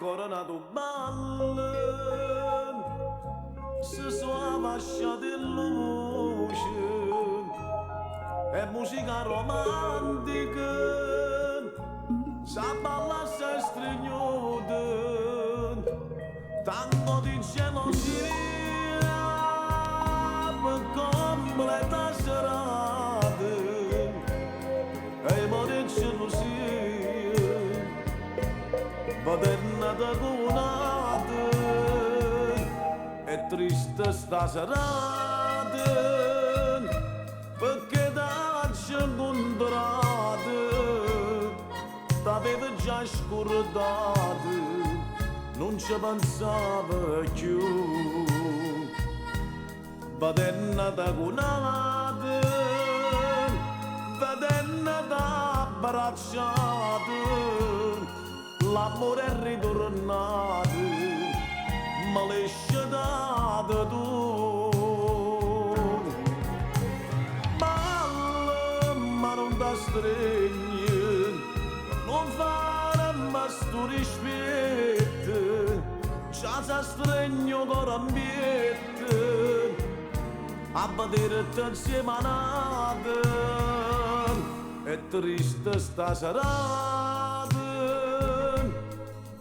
ancora nato ballo, si suava sciate luce, è musica romantica, sa balla se stregnuta, tango di gelosia, per completa serata, e morì gelosia, paterna da cunata, è triste sta serata, perché t'hai incontrata, t'aveva già scordato, non ci pensava più. Paterna da cunata, paterna da abbracciata, l'amore è ritornato, ma l'hai scedato tu. Balla, ma non da stregni, non fare ma sto rispetto, già sa stregno cora ambiente, a vedere insieme a nata, è triste sta serata,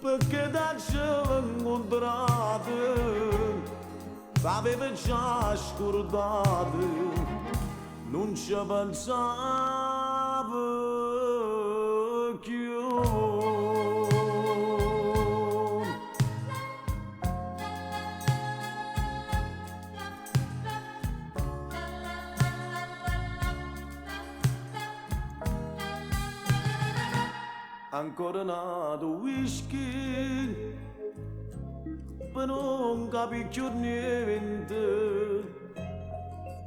perché t'hai incontrato, t'aveva già scordato, non ci pensava più. Ancora nato whisky, per non capire più niente,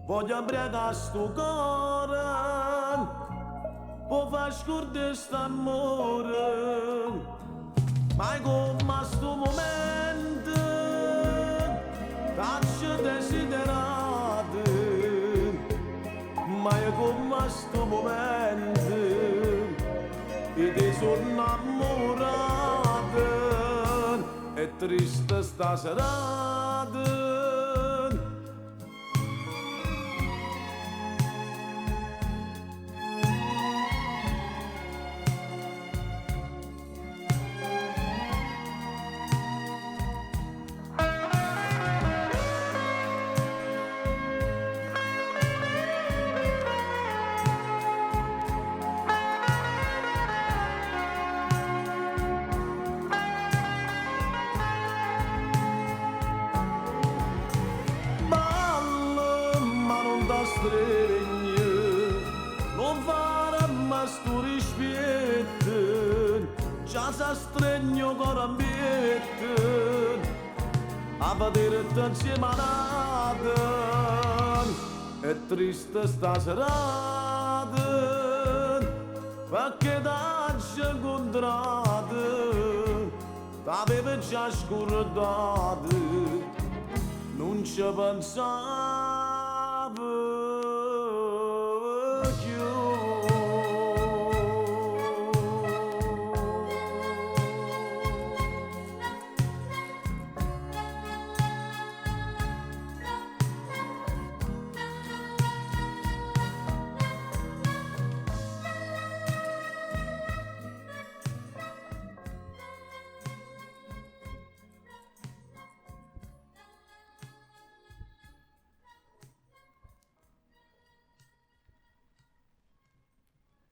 voglio abbracare sto cuore, può far scordare st'amore, ma come a sto momento, t'hai desiderato, ma come a sto momento, e ti sono innamorato, è triste sta serata. Non fare ma sto rispetto, già sa stregno cora ambiente, a vedere insieme a nata, è triste sta serata, perché t'hai incontrato, t'aveva già scordato, non ci pensavo